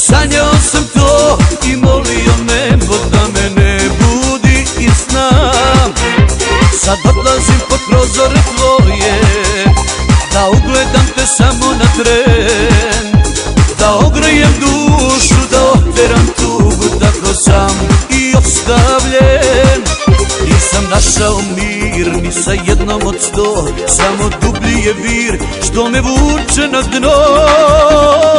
Sanjao sam to i molio nebo da me ne budi iz sna. Sad odlazim pod prozore tvoje, da ugledam te samo na tren, da ogrejem dušu, da oteram tugu, tako sam i ostavljen. Nisam našao mir ni sa jednom od 100, samo dublji je vir što me vuče na dno.